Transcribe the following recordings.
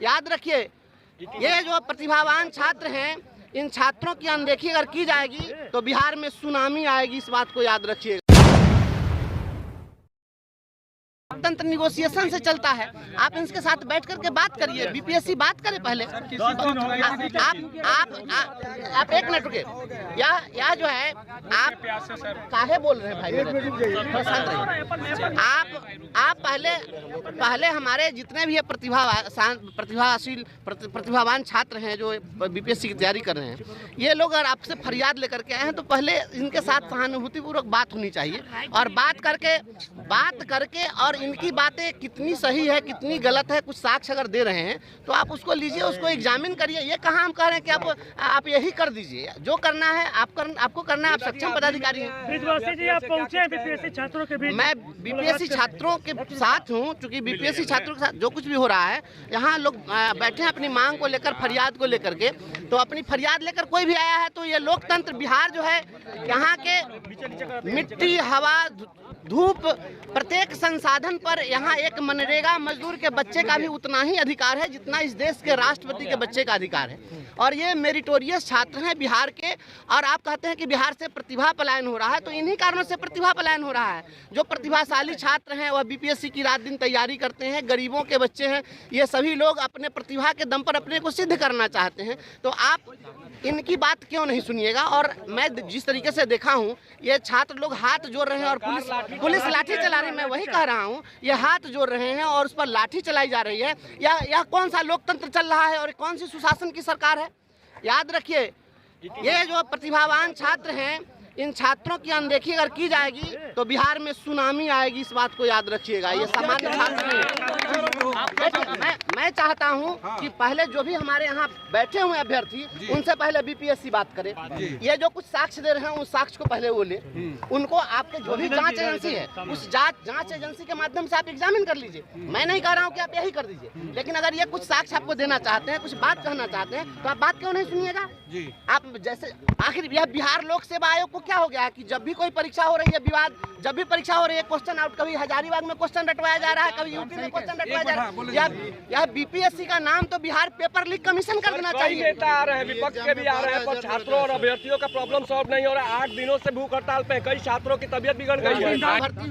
याद रखिए, ये जो प्रतिभावान छात्र हैं, इन छात्रों की अनदेखी अगर की जाएगी तो बिहार में सुनामी आएगी, इस बात को याद रखिएगा। लोकतंत्र निगोशिएशन से चलता है, आप इनके साथ बैठ करके बात करिए, बीपीएससी बात करे पहले। आप एक मिनट रुके, या जो है आप काहे बोल रहे हैं भाई, शांत रहिए। आप पहले हमारे जितने भी प्रतिभावान छात्र हैं जो बीपीएससी की तैयारी कर रहे हैं, ये लोग अगर आपसे फरियाद लेकर के आए हैं तो पहले इनके साथ सहानुभूतिपूर्वक बात होनी चाहिए, और बात करके और इनकी बातें कितनी सही है कितनी गलत है, कुछ साक्ष्य अगर दे रहे हैं तो आप उसको लीजिए, उसको एग्जामिन करिए। ये कहाँ हम कह रहे हैं कि आप यही कर दीजिए, जो करना है आपको करना है, आप सक्षम पदाधिकारी हैं। ब्रिजवासी जी, आप पहुंचे हैं बीपीएससी छात्रों के बीच? मैं बीपीएससी छात्रों के साथ हूं, क्योंकि बीपीएससी छात्रों के साथ जो कुछ भी हो रहा है, यहाँ लोग बैठे हैं अपनी मांग को लेकर, फरियाद को लेकर के। तो अपनी फरियाद लेकर कोई भी आया है तो ये लोकतंत्र, बिहार जो है, यहाँ के मिट्टी, हवा, धूप, प्रत्येक संसाधन पर यहाँ एक मनरेगा मजदूर के बच्चे का भी उतना ही अधिकार है जितना इस देश के राष्ट्रपति के बच्चे का अधिकार है। और ये मेरिटोरियस छात्र हैं बिहार के, और आप कहते हैं कि बिहार से प्रतिभा पलायन हो रहा है, तो इन्हीं कारणों से प्रतिभा पलायन हो रहा है। जो प्रतिभाशाली छात्र हैं वह बीपीएससी की रात दिन तैयारी करते हैं, गरीबों के बच्चे हैं, ये सभी लोग अपने प्रतिभा के दम पर अपने को सिद्ध करना चाहते हैं। तो आप इनकी बात क्यों नहीं सुनिएगा? और मैं जिस तरीके से देखा हूँ, ये छात्र लोग हाथ जोड़ रहे हैं और पुलिस लाठी चला रही है। मैं वही कह रहा हूँ, ये हाथ जोड़ रहे हैं और उस पर लाठी चलाई जा रही है। यह कौन सा लोकतंत्र चल रहा है और कौन सी सुशासन की सरकार है? याद रखिए, ये जो प्रतिभावान छात्र हैं, इन छात्रों की अनदेखी अगर की जाएगी तो बिहार में सुनामी आएगी, इस बात को याद रखिएगा। ये सामान्य छात्र नहीं। मैं चाहता हूं कि पहले जो भी हमारे यहाँ बैठे हुए अभ्यर्थी, उनसे पहले बीपीएससी बात करे। ये जो कुछ साक्ष्य दे रहे हैं उस साक्ष्य को पहले वो ले, उनको आपके जो भी जांच एजेंसी है उस जांच एजेंसी के माध्यम से आप एग्जामिन कर लीजिए। मैं नहीं कह रहा हूँ कि आप यही कर दीजिए, लेकिन अगर ये कुछ साक्ष्य आपको देना चाहते हैं, कुछ बात कहना चाहते हैं, तो आप बात क्यों नहीं सुनिएगा? आप जैसे आखिर यह बिहार लोक सेवा आयोग को क्या हो गया है कि जब भी कोई परीक्षा हो रही है, विवाद, जब भी परीक्षा हो रही है, क्वेश्चन आउट, कभी हजारीबाग में क्वेश्चन रटवाया जा रहा है, कभी यूपी में क्वेश्चन रटवाया जा रहा है। यह बीपीएससी का नाम तो बिहार पेपर लीक कमीशन कर देना चाहिए। नेता आ रहे हैं, विपक्ष के भी आ रहे हैं, पर छात्रों और अभ्यर्थियों का प्रॉब्लम सॉल्व नहीं हो रहा है। 8 दिनों से भूख हड़ताल पे, कई छात्रों की तबीयत बिगड़ गई है, भर्ती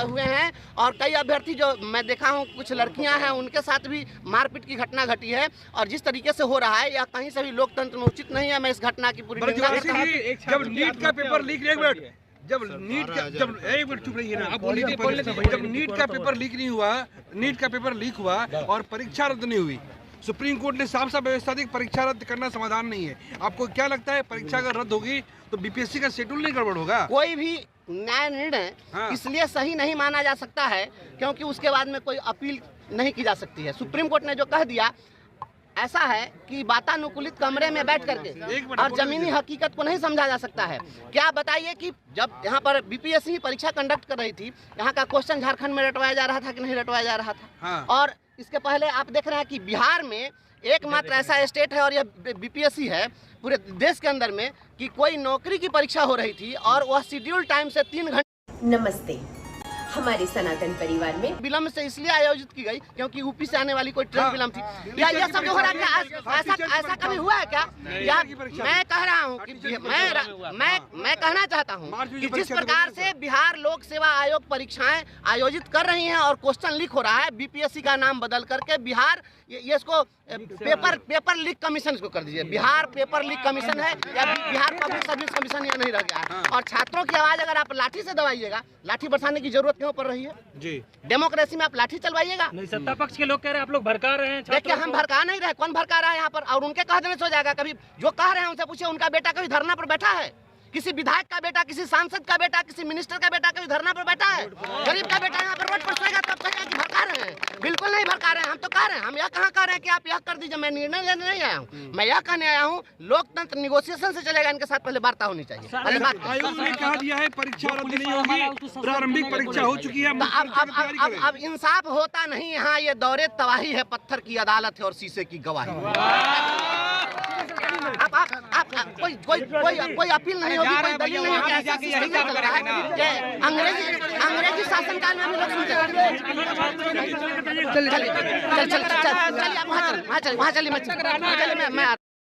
हुए हैं, और कई अभ्यर्थी जो मैं देखा हूँ, कुछ लड़कियां हैं, उनके साथ भी मारपीट की घटना घटी है। और जिस तरीके से हो रहा है, यह कहीं से भी लोकतंत्र में उचित नहीं है। मैं इस घटना की पूरी निंदा करता हूं। जब नीट का पेपर लीक, जब नीट का पेपर लीक नहीं हुआ, नीट का पेपर लीक हुआ और परीक्षा रद्द नहीं हुई, सुप्रीम कोर्ट ने साफ व्यवस्था दी, परीक्षा रद्द करना समाधान नहीं है। आपको क्या लगता है, परीक्षा अगर रद्द होगी तो बीपीएससी का शेड्यूल नहीं गड़बड़ होगा? कोई भी न्याय निर्णय इसलिए सही नहीं माना जा सकता है क्योंकि उसके बाद में कोई अपील नहीं की जा सकती है। सुप्रीम कोर्ट ने जो कह दिया, ऐसा है कि वातानुकूलित कमरे में बैठ करके और जमीनी हकीकत को नहीं समझा जा सकता है। क्या बताइए कि जब यहाँ पर बीपीएससी परीक्षा कंडक्ट कर रही थी, यहाँ का क्वेश्चन झारखंड में रटवाया जा रहा था कि नहीं रटवाया जा रहा था? और इसके पहले आप देख रहे हैं कि बिहार में एकमात्र ऐसा स्टेट है, और यह बीपीएससी है पूरे देश के अंदर में, कि कोई नौकरी की परीक्षा हो रही थी और वह शेड्यूल टाइम से 3 घंटे। नमस्ते। हमारे सनातन परिवार में विलम्ब से इसलिए आयोजित की गई क्योंकि यूपी से आने वाली कोई ट्रेन विलम्ब थी। या ये सब जो हो रहा है, ऐसा कभी हुआ है क्या? या मैं कह रहा हूँ कि मैं कहना चाहता हूँ कि जिस प्रकार से बिहार लोक सेवा आयोग परीक्षाएं आयोजित कर रही हैं और क्वेश्चन लीक हो रहा है, बीपीएससी का नाम बदल करके बिहार, ये इसको पेपर लीक कमीशन इसको कर दीजिए। बिहार पेपर लीक कमीशन है या बिहार पब्लिक सर्विस कमीशन, ये नहीं रह गया है। और छात्रों की आवाज अगर आप लाठी से दबाइएगा, लाठी बरसाने की जरूरत क्यों पड़ रही है जी? डेमोक्रेसी में आप लाठी चलवाइएगा? नहीं, सत्ता पक्ष के लोग कह रहे हैं आप लोग भड़का रहे हैं। देखिए, हम भड़का नहीं रहे, कौन भड़का रहा है यहाँ पर? और उनके कह देने से हो जाएगा। कभी जो कह रहे हैं उनसे पूछिए, उनका बेटा कभी धरना पर बैठा है? किसी विधायक का बेटा, किसी सांसद का बेटा, किसी मिनिस्टर का बेटा कभी धरना पर बैठा है? गरीब का बेटा यहाँ पर रोड पर सोएगा तब कहेगा कि भड़का रहे हैं। बिल्कुल नहीं भड़का रहे हैं। हम तो कह रहे हैं, हम यह कहाँ कह रहे हैं कि आप यह कर दीजिए। मैं निर्णय लेने नहीं आया हूँ, मैं यह कहने आया हूँ लोकतंत्र निगोशिएशन से चलेगा। इनके साथ पहले वार्ता होनी चाहिए। आयोग ने कहा दिया है परीक्षा रद्द नहीं होगी, प्रारंभिक परीक्षा हो चुकी है। अब इंसाफ होता नहीं यहाँ। ये दौरे तबाही है, पत्थर की अदालत है और शीशे की गवाही। कोई अपील नहीं होगी, कोई दलील नहीं होगी, ऐसा सिस्टम नहीं चल रहा है। अंग्रेजी शासनकाल में हम लोग सुनते हैं। चलिए आप वहाँ चलिए, मैं